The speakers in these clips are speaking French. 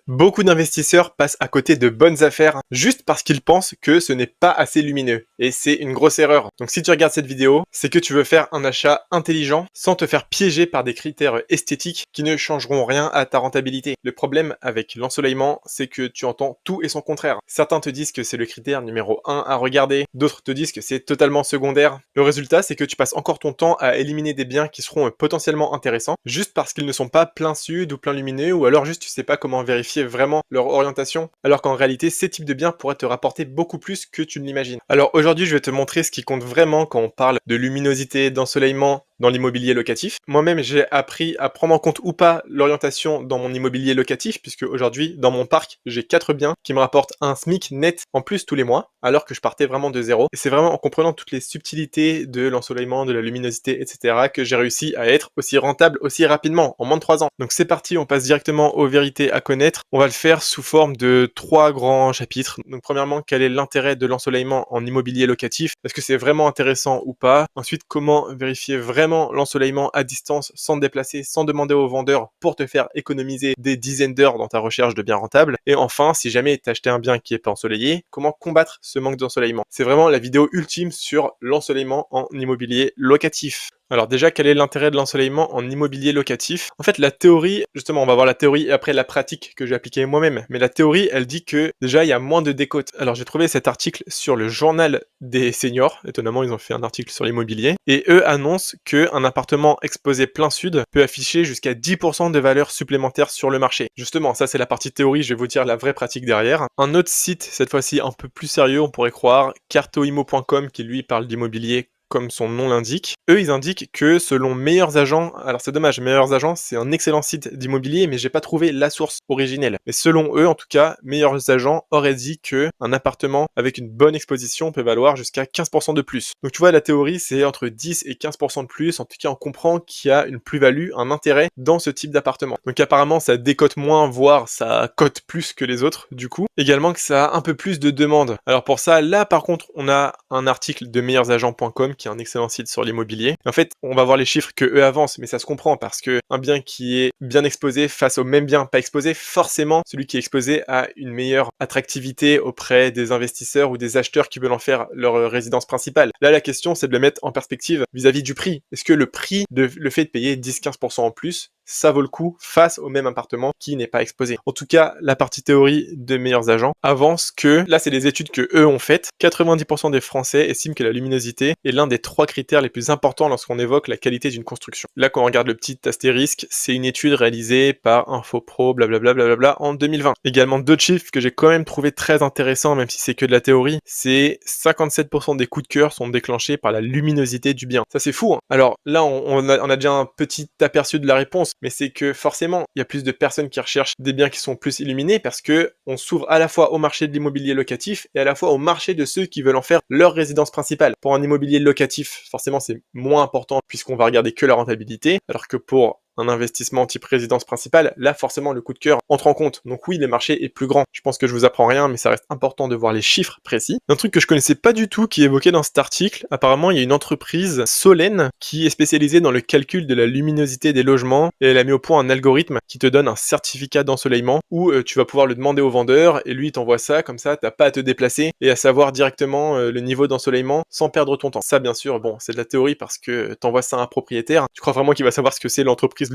Beaucoup d'investisseurs passent à côté de bonnes affaires juste parce qu'ils pensent que ce n'est pas assez lumineux. Et c'est une grosse erreur. Donc si tu regardes cette vidéo, c'est que tu veux faire un achat intelligent sans te faire piéger par des critères esthétiques qui ne changeront rien à ta rentabilité. Le problème avec l'ensoleillement, c'est que tu entends tout et son contraire. Certains te disent que c'est le critère numéro 1 à regarder, d'autres te disent que c'est totalement secondaire. Le résultat, c'est que tu passes encore ton temps à éliminer des biens qui seront potentiellement intéressants juste parce qu'ils ne sont pas plein sud ou plein lumineux, ou alors juste tu sais pas comment vérifier vraiment leur orientation, alors qu'en réalité ces types de biens pourraient te rapporter beaucoup plus que tu ne l'imagines. Alors aujourd'hui je vais te montrer ce qui compte vraiment quand on parle de luminosité, d'ensoleillement dans l'immobilier locatif. Moi-même j'ai appris à prendre en compte ou pas l'orientation dans mon immobilier locatif, puisque aujourd'hui dans mon parc j'ai 4 biens qui me rapportent un SMIC net en plus tous les mois, alors que je partais vraiment de zéro. Et c'est vraiment en comprenant toutes les subtilités de l'ensoleillement, de la luminosité, etc. que j'ai réussi à être aussi rentable aussi rapidement, en moins de 3 ans. Donc c'est parti, on passe directement aux vérités à connaître. On va le faire sous forme de 3 grands chapitres. Donc premièrement, quel est l'intérêt de l'ensoleillement en immobilier locatif? Est-ce que c'est vraiment intéressant ou pas? Ensuite, comment vérifier vraiment l'ensoleillement à distance sans te déplacer, sans demander au vendeur pour te faire économiser des dizaines d'heures dans ta recherche de biens rentables? Et enfin, si jamais tu as acheté un bien qui est pas ensoleillé, comment combattre ce manque d'ensoleillement? C'est vraiment la vidéo ultime sur l'ensoleillement en immobilier locatif. Alors déjà, quel est l'intérêt de l'ensoleillement en immobilier locatif? En fait, la théorie, justement, on va voir la théorie et après la pratique que j'ai appliquée moi-même. Mais la théorie, elle dit que déjà, il y a moins de décote. Alors j'ai trouvé cet article sur le journal des seniors. Étonnamment, ils ont fait un article sur l'immobilier. Et eux annoncent qu'un appartement exposé plein sud peut afficher jusqu'à 10% de valeur supplémentaire sur le marché. Justement, ça c'est la partie théorie, je vais vous dire la vraie pratique derrière. Un autre site, cette fois-ci un peu plus sérieux, on pourrait croire, cartoimo.com, qui lui parle d'immobilier comme son nom l'indique. Eux, ils indiquent que selon Meilleurs Agents, alors c'est dommage, Meilleurs Agents, c'est un excellent site d'immobilier, mais j'ai pas trouvé la source originelle. Mais selon eux, en tout cas, Meilleurs Agents auraient dit que un appartement avec une bonne exposition peut valoir jusqu'à 15% de plus. Donc tu vois, la théorie, c'est entre 10 et 15% de plus. En tout cas, on comprend qu'il y a une plus-value, un intérêt dans ce type d'appartement. Donc apparemment, ça décote moins, voire ça cote plus que les autres, du coup. Également que ça a un peu plus de demandes. Alors pour ça, là, par contre, on a un article de meilleursagents.com qui est un excellent site sur l'immobilier. En fait, on va voir les chiffres que eux avancent, mais ça se comprend parce que un bien qui est bien exposé face au même bien pas exposé, forcément, celui qui est exposé a une meilleure attractivité auprès des investisseurs ou des acheteurs qui veulent en faire leur résidence principale. Là, la question, c'est de le mettre en perspective vis-à-vis du prix. Est-ce que le prix, le fait de payer 10-15% en plus, ça vaut le coup face au même appartement qui n'est pas exposé? En tout cas, la partie théorie de Meilleurs Agents avance que, là c'est des études que eux ont faites, 90% des Français estiment que la luminosité est l'un des 3 critères les plus importants lorsqu'on évoque la qualité d'une construction. Là, quand on regarde le petit astérisque, c'est une étude réalisée par Infopro, blablabla, en 2020. Également, d'autres chiffres que j'ai quand même trouvé très intéressants, même si c'est que de la théorie, c'est 57% des coups de cœur sont déclenchés par la luminosité du bien. Ça c'est fou, hein. Alors là, on a déjà un petit aperçu de la réponse, mais c'est que forcément, il y a plus de personnes qui recherchent des biens qui sont plus illuminés parce que on s'ouvre à la fois au marché de l'immobilier locatif et à la fois au marché de ceux qui veulent en faire leur résidence principale. Pour un immobilier locatif, forcément, c'est moins important puisqu'on va regarder que la rentabilité, alors que pour un investissement type résidence principale, là forcément le coup de cœur entre en compte. Donc oui, le marché est plus grand. Je pense que je vous apprends rien, mais ça reste important de voir les chiffres précis. Un truc que je connaissais pas du tout qui est évoqué dans cet article, apparemment il y a une entreprise, Solène, qui est spécialisée dans le calcul de la luminosité des logements et elle a mis au point un algorithme qui te donne un certificat d'ensoleillement où tu vas pouvoir le demander au vendeur et lui il t'envoie ça, comme ça t'as pas à te déplacer et à savoir directement le niveau d'ensoleillement sans perdre ton temps. Ça bien sûr, bon, c'est de la théorie parce que t'envoies ça à un propriétaire. Tu crois vraiment qu'il va savoir ce que c'est l'entreprise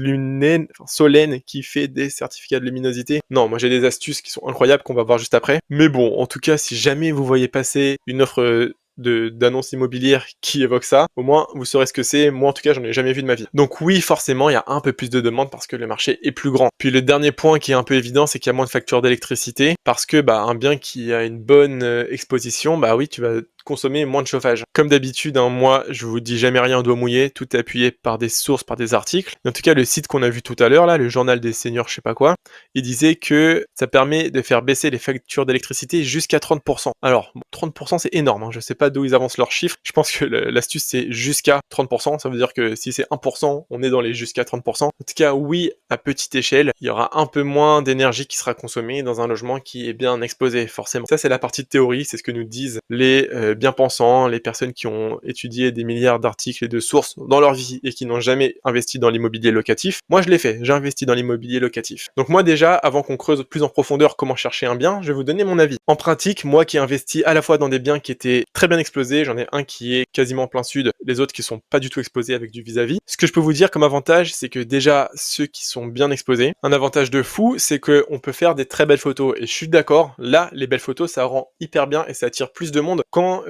Solène qui fait des certificats de luminosité? Non, moi j'ai des astuces qui sont incroyables qu'on va voir juste après. Mais bon, en tout cas, si jamais vous voyez passer une offre d'annonce immobilière qui évoque ça, au moins vous saurez ce que c'est. Moi en tout cas j'en ai jamais vu de ma vie. Donc oui, forcément il y a un peu plus de demandes parce que le marché est plus grand. Puis le dernier point qui est un peu évident, c'est qu'il y a moins de factures d'électricité parce que un bien qui a une bonne exposition, oui, tu vas consommer moins de chauffage. Comme d'habitude, moi je vous dis jamais rien au doigt mouillé, tout est appuyé par des sources, par des articles. En tout cas, le site qu'on a vu tout à l'heure là, le journal des seniors, je sais pas quoi, il disait que ça permet de faire baisser les factures d'électricité jusqu'à 30%. Alors, 30% c'est énorme, hein. Je sais pas d'où ils avancent leurs chiffres. Je pense que l'astuce c'est jusqu'à 30%, ça veut dire que si c'est 1%, on est dans les jusqu'à 30%. En tout cas, oui, à petite échelle, il y aura un peu moins d'énergie qui sera consommée dans un logement qui est bien exposé, forcément. Ça c'est la partie de théorie, c'est ce que nous disent les bien pensants, les personnes qui ont étudié des milliards d'articles et de sources dans leur vie et qui n'ont jamais investi dans l'immobilier locatif. Moi, je l'ai fait, j'ai investi dans l'immobilier locatif. Donc moi déjà, avant qu'on creuse plus en profondeur comment chercher un bien, je vais vous donner mon avis. En pratique, moi qui ai investi à la fois dans des biens qui étaient très bien exposés, j'en ai un qui est quasiment plein sud, les autres qui sont pas du tout exposés avec du vis-à-vis. Ce que je peux vous dire comme avantage, c'est que déjà, ceux qui sont bien exposés, un avantage de fou, c'est qu'on peut faire des très belles photos. Et je suis d'accord, là, les belles photos, ça rend hyper bien et ça attire plus de monde quand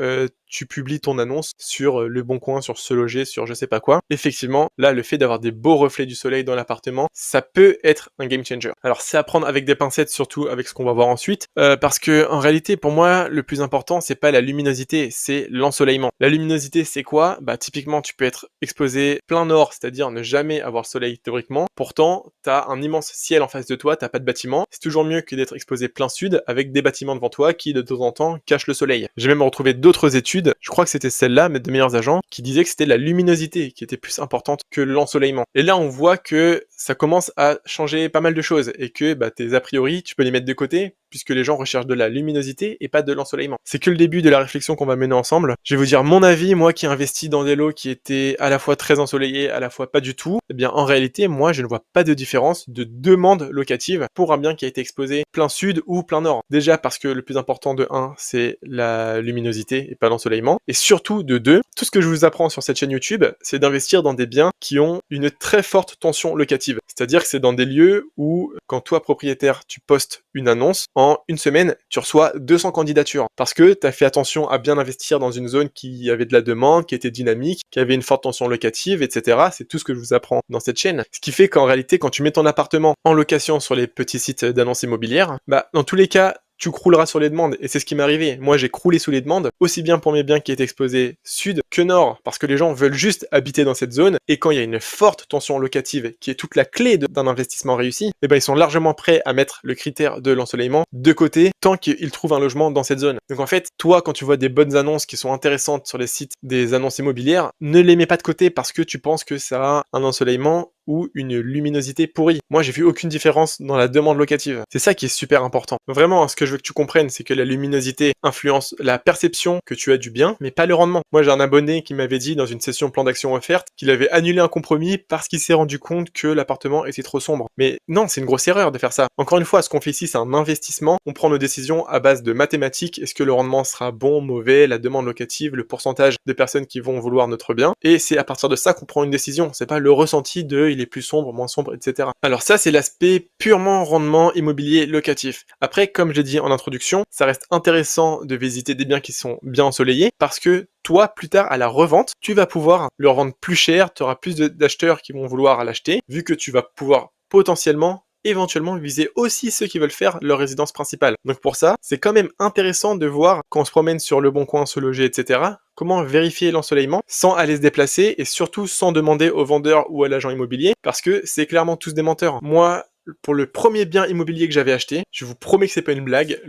tu publies ton annonce sur Le Bon Coin, sur Se Loger, sur je sais pas quoi. Effectivement, là, le fait d'avoir des beaux reflets du soleil dans l'appartement, ça peut être un game changer. Alors, c'est à prendre avec des pincettes, surtout avec ce qu'on va voir ensuite, parce que en réalité, pour moi, le plus important, c'est pas la luminosité, c'est l'ensoleillement. La luminosité, c'est quoi? Bah, typiquement, tu peux être exposé plein nord, c'est-à-dire ne jamais avoir soleil théoriquement. Pourtant, t'as un immense ciel en face de toi, t'as pas de bâtiment. C'est toujours mieux que d'être exposé plein sud avec des bâtiments devant toi qui, de temps en temps, cachent le soleil. J'ai même retrouvé d'autres études, je crois que c'était celle-là, mes 2 meilleurs agents, qui disaient que c'était la luminosité qui était plus importante que l'ensoleillement. Et là, on voit que ça commence à changer pas mal de choses et que tes a priori, tu peux les mettre de côté puisque les gens recherchent de la luminosité et pas de l'ensoleillement. C'est que le début de la réflexion qu'on va mener ensemble. Je vais vous dire mon avis, moi qui ai investi dans des lots qui étaient à la fois très ensoleillés, à la fois pas du tout. Eh bien, en réalité, moi, je ne vois pas de différence de demande locative pour un bien qui a été exposé plein sud ou plein nord. Déjà parce que le plus important de 1, c'est la luminosité et pas l'ensoleillement. Et surtout de 2, tout ce que je vous apprends sur cette chaîne YouTube, c'est d'investir dans des biens qui ont une très forte tension locative. C'est-à-dire que c'est dans des lieux où, quand toi, propriétaire, tu postes une annonce, en une semaine, tu reçois 200 candidatures. Parce que tu as fait attention à bien investir dans une zone qui avait de la demande, qui était dynamique, qui avait une forte tension locative, etc. C'est tout ce que je vous apprends dans cette chaîne. Ce qui fait qu'en réalité, quand tu mets ton appartement en location sur les petits sites d'annonces immobilières, dans tous les cas, tu crouleras sur les demandes, et c'est ce qui m'est arrivé. Moi, j'ai croulé sous les demandes, aussi bien pour mes biens qui étaient exposés sud que nord, parce que les gens veulent juste habiter dans cette zone, et quand il y a une forte tension locative, qui est toute la clé d'un investissement réussi, ils sont largement prêts à mettre le critère de l'ensoleillement de côté, tant qu'ils trouvent un logement dans cette zone. Donc en fait, toi, quand tu vois des bonnes annonces qui sont intéressantes sur les sites des annonces immobilières, ne les mets pas de côté parce que tu penses que ça a un ensoleillement ou une luminosité pourrie. Moi, j'ai vu aucune différence dans la demande locative. C'est ça qui est super important. Vraiment, ce que je veux que tu comprennes, c'est que la luminosité influence la perception que tu as du bien, mais pas le rendement. Moi, j'ai un abonné qui m'avait dit dans une session plan d'action offerte qu'il avait annulé un compromis parce qu'il s'est rendu compte que l'appartement était trop sombre. Mais non, c'est une grosse erreur de faire ça. Encore une fois, ce qu'on fait ici, c'est un investissement. On prend nos décisions à base de mathématiques. Est-ce que le rendement sera bon, mauvais, la demande locative, le pourcentage de personnes qui vont vouloir notre bien. Et c'est à partir de ça qu'on prend une décision. C'est pas le ressenti de il est plus sombre, moins sombre, etc. Alors ça, c'est l'aspect purement rendement immobilier locatif. Après, comme j'ai dit en introduction, ça reste intéressant de visiter des biens qui sont bien ensoleillés parce que toi, plus tard, à la revente, tu vas pouvoir le revendre plus cher, tu auras plus d'acheteurs qui vont vouloir l'acheter, vu que tu vas pouvoir potentiellement éventuellement viser aussi ceux qui veulent faire leur résidence principale. Donc pour ça, c'est quand même intéressant de voir quand on se promène sur Le Bon Coin, Se Loger, etc., comment vérifier l'ensoleillement sans aller se déplacer et surtout sans demander au vendeur ou à l'agent immobilier parce que c'est clairement tous des menteurs. Moi, pour le premier bien immobilier que j'avais acheté, je vous promets que c'est pas une blague,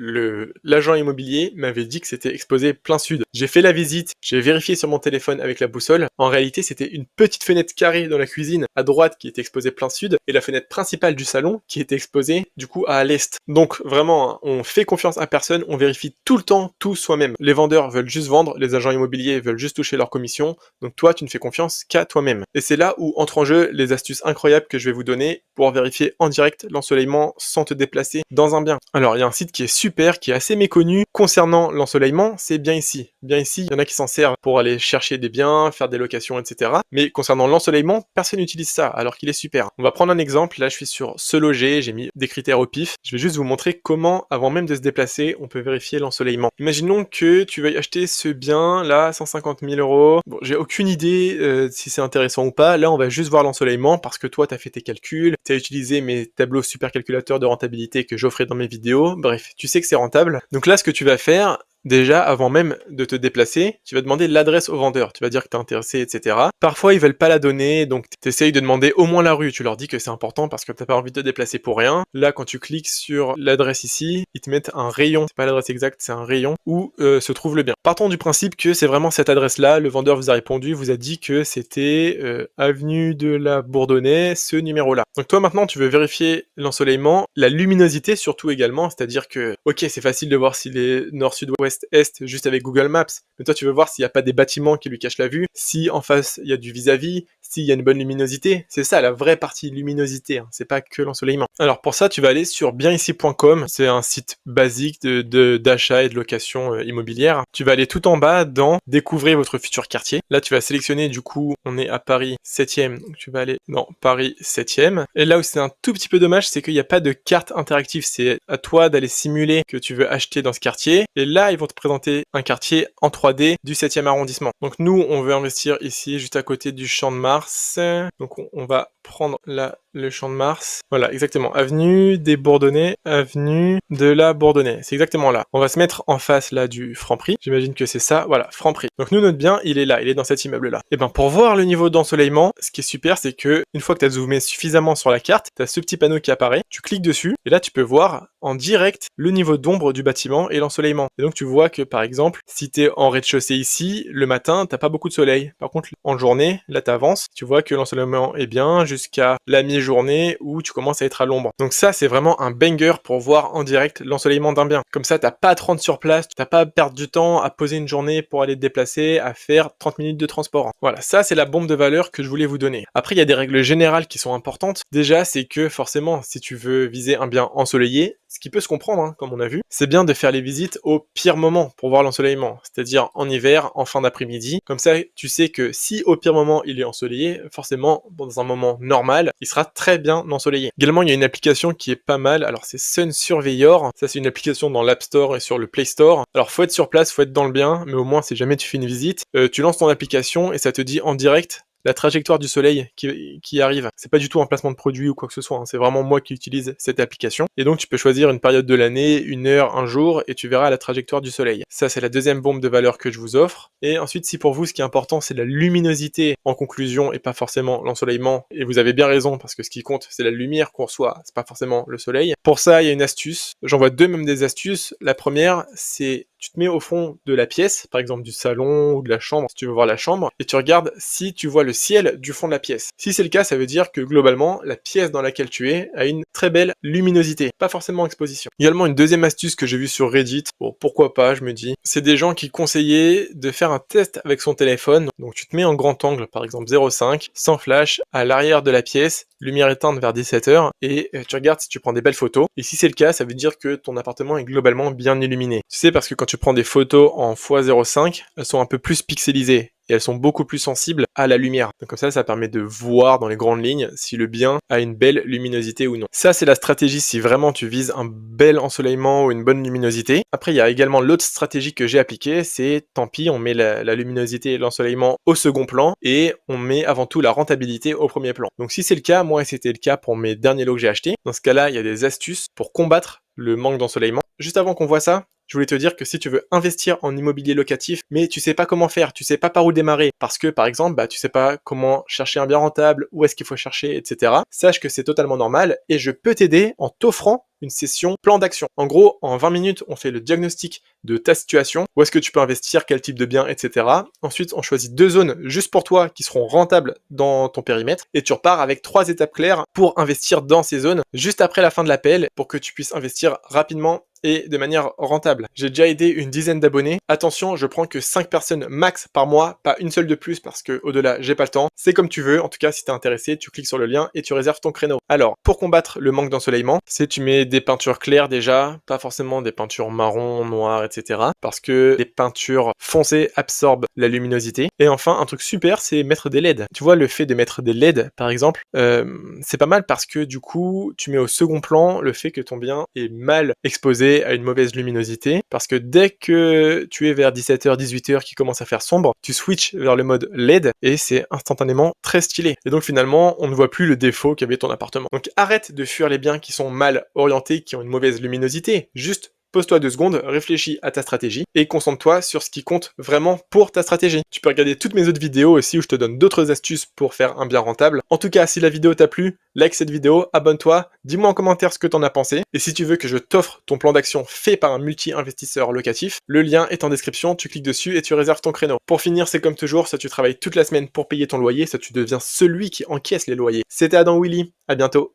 l'agent immobilier m'avait dit que c'était exposé plein sud. J'ai fait la visite, j'ai vérifié sur mon téléphone avec la boussole. En réalité, c'était une petite fenêtre carrée dans la cuisine à droite qui était exposée plein sud et la fenêtre principale du salon qui était exposée du coup à l'est. Donc vraiment, on fait confiance à personne, on vérifie tout le temps tout soi-même. Les vendeurs veulent juste vendre, les agents immobiliers veulent juste toucher leur commission. Donc toi, tu ne fais confiance qu'à toi-même. Et c'est là où entrent en jeu les astuces incroyables que je vais vous donner pour vérifier en direct l'ensoleillement sans te déplacer dans un bien. Alors, il y a un site qui est super, qui est assez méconnu concernant l'ensoleillement, c'est Bien Ici. Bien Ici, il y en a qui s'en servent pour aller chercher des biens, faire des locations, etc. Mais concernant l'ensoleillement, personne n'utilise ça, alors qu'il est super. On va prendre un exemple, là je suis sur Se Loger, j'ai mis des critères au pif. Je vais juste vous montrer comment, avant même de se déplacer, on peut vérifier l'ensoleillement. Imaginons que tu veuilles acheter ce bien, là, 150 000 €. Bon, j'ai aucune idée si c'est intéressant ou pas. Là, on va juste voir l'ensoleillement parce que toi, t'as fait tes calculs, t'as utilisé mes tableau supercalculateur de rentabilité que j'offrais dans mes vidéos. Bref, tu sais que c'est rentable. Donc là, ce que tu vas faire, déjà, avant même de te déplacer, tu vas demander l'adresse au vendeur. Tu vas dire que t'es intéressé, etc. Parfois, ils veulent pas la donner, donc t'essayes de demander au moins la rue. Tu leur dis que c'est important parce que t'as pas envie de te déplacer pour rien. Là, quand tu cliques sur l'adresse ici, ils te mettent un rayon. C'est pas l'adresse exacte, c'est un rayon où se trouve le bien. Partons du principe que c'est vraiment cette adresse-là. Le vendeur vous a répondu, vous a dit que c'était avenue de la Bourdonnais, ce numéro-là. Donc toi, maintenant, tu veux vérifier l'ensoleillement, la luminosité surtout également, c'est-à-dire que, ok, c'est facile de voir s'il est nord-sud-ouest, nord-est, est, juste avec Google Maps. Mais toi, tu veux voir s'il n'y a pas des bâtiments qui lui cachent la vue, si en face, il y a du vis-à-vis, s'il y a une bonne luminosité. C'est ça, la vraie partie luminosité, hein. C'est pas que l'ensoleillement. Alors pour ça, tu vas aller sur bienici.com. C'est un site basique d'achat et de location immobilière. Tu vas aller tout en bas dans Découvrez votre futur quartier. Là, tu vas sélectionner, du coup, on est à Paris 7e, donc tu vas aller dans Paris 7e. Et là où c'est un tout petit peu dommage, c'est qu'il n'y a pas de carte interactive. C'est à toi d'aller simuler que tu veux acheter dans ce quartier. Et là, ils vont te présenter un quartier en 3D du 7e arrondissement. Donc nous, on veut investir ici, juste à côté du Champ de Mars. Donc on va prendre là le Champ de Mars. Voilà, exactement. Avenue des Bourdonnais, avenue de la Bourdonnais. C'est exactement là. On va se mettre en face là du Franprix. J'imagine que c'est ça. Voilà, Franprix. Donc nous, notre bien, il est là. Il est dans cet immeuble-là. Et ben pour voir le niveau d'ensoleillement, ce qui est super, c'est que une fois que tu as zoomé suffisamment sur la carte, tu as ce petit panneau qui apparaît. Tu cliques dessus et là, tu peux voir en direct le niveau d'ombre du bâtiment et l'ensoleillement. Et donc tu vois que par exemple, si tu es en rez-de-chaussée ici, le matin, t'as pas beaucoup de soleil. Par contre, en journée, là t'avances, tu vois que l'ensoleillement est bien jusqu'à la mi-journée où tu commences à être à l'ombre. Donc ça, c'est vraiment un banger pour voir en direct l'ensoleillement d'un bien. Comme ça, t'as pas à te rendre sur place, t'as pas à perdre du temps à poser une journée pour aller te déplacer, à faire 30 minutes de transport. Voilà, ça c'est la bombe de valeur que je voulais vous donner. Après, il y a des règles générales qui sont importantes. Déjà, c'est que forcément, si tu veux viser un bien ensoleillé, ce qui peut se comprendre, hein, comme on a vu, c'est bien de faire les visites au pire moment pour voir l'ensoleillement, c'est-à-dire en hiver, en fin d'après-midi. Comme ça, tu sais que si au pire moment il est ensoleillé, forcément, dans un moment normal, il sera très bien ensoleillé. Également, il y a une application qui est pas mal, alors c'est Sun Surveyor, ça c'est une application dans l'App Store et sur le Play Store. Alors faut être sur place, faut être dans le bien, mais au moins si jamais tu fais une visite, tu lances ton application et ça te dit en direct la trajectoire du soleil qui arrive. C'est pas du tout un placement de produit ou quoi que ce soit, hein. C'est vraiment moi qui utilise cette application. Et donc tu peux choisir une période de l'année, une heure, un jour, et tu verras la trajectoire du soleil. Ça, c'est la deuxième bombe de valeur que je vous offre. Et ensuite, si pour vous, ce qui est important, c'est la luminosité en conclusion et pas forcément l'ensoleillement, et vous avez bien raison, parce que ce qui compte, c'est la lumière qu'on reçoit, c'est pas forcément le soleil. Pour ça, il y a une astuce. J'en vois deux même des astuces. La première, c'est tu te mets au fond de la pièce, par exemple du salon ou de la chambre, si tu veux voir la chambre, et tu regardes si tu vois le ciel du fond de la pièce. Si c'est le cas, ça veut dire que globalement, la pièce dans laquelle tu es a une très belle luminosité, pas forcément exposition. Également, une deuxième astuce que j'ai vue sur Reddit, bon, pourquoi pas, je me dis, c'est des gens qui conseillaient de faire un test avec son téléphone. Donc tu te mets en grand angle, par exemple 0,5, sans flash, à l'arrière de la pièce, lumière éteinte vers 17h, et tu regardes si tu prends des belles photos. Et si c'est le cas, ça veut dire que ton appartement est globalement bien illuminé. Tu sais, parce que quand tu prends des photos en x0,5, elles sont un peu plus pixelisées. Et elles sont beaucoup plus sensibles à la lumière. Donc comme ça permet de voir dans les grandes lignes si le bien a une belle luminosité ou non. Ça, c'est la stratégie si vraiment tu vises un bel ensoleillement ou une bonne luminosité. Après, il y a également l'autre stratégie que j'ai appliquée, c'est tant pis, on met la luminosité et l'ensoleillement au second plan et on met avant tout la rentabilité au premier plan. Donc si c'est le cas, moi c'était le cas pour mes derniers lots que j'ai achetés, dans ce cas-là, il y a des astuces pour combattre le manque d'ensoleillement. Juste avant qu'on voit ça, je voulais te dire que si tu veux investir en immobilier locatif, mais tu sais pas comment faire, tu sais pas par où démarrer, parce que par exemple, tu sais pas comment chercher un bien rentable, où est-ce qu'il faut chercher, etc. Sache que c'est totalement normal et je peux t'aider en t'offrant une session plan d'action. En gros, en 20 minutes, on fait le diagnostic de ta situation, où est-ce que tu peux investir, quel type de bien, etc. Ensuite, on choisit 2 zones juste pour toi qui seront rentables dans ton périmètre et tu repars avec 3 étapes claires pour investir dans ces zones juste après la fin de l'appel pour que tu puisses investir rapidement et de manière rentable. J'ai déjà aidé une dizaine d'abonnés. Attention, je prends que 5 personnes max par mois, pas une seule de plus parce que au-delà, j'ai pas le temps. C'est comme tu veux. En tout cas, si t'es intéressé, tu cliques sur le lien et tu réserves ton créneau. Alors, pour combattre le manque d'ensoleillement, c'est tu mets des peintures claires déjà, pas forcément des peintures marron, noires, etc. Parce que les peintures foncées absorbent la luminosité. Et enfin, un truc super, c'est mettre des LED. Tu vois, le fait de mettre des LED, par exemple, c'est pas mal parce que du coup, tu mets au second plan le fait que ton bien est mal exposé à une mauvaise luminosité, parce que dès que tu es vers 17h, 18h qui commence à faire sombre, tu switches vers le mode LED et c'est instantanément très stylé. Et donc finalement, on ne voit plus le défaut qu'avait ton appartement. Donc arrête de fuir les biens qui sont mal orientés, qui ont une mauvaise luminosité. Juste pose-toi 2 secondes, réfléchis à ta stratégie et concentre-toi sur ce qui compte vraiment pour ta stratégie. Tu peux regarder toutes mes autres vidéos aussi où je te donne d'autres astuces pour faire un bien rentable. En tout cas, si la vidéo t'a plu, like cette vidéo, abonne-toi, dis-moi en commentaire ce que t'en as pensé. Et si tu veux que je t'offre ton plan d'action fait par un multi-investisseur locatif, le lien est en description, tu cliques dessus et tu réserves ton créneau. Pour finir, c'est comme toujours, soit tu travailles toute la semaine pour payer ton loyer, soit tu deviens celui qui encaisse les loyers. C'était Adam Willy, à bientôt.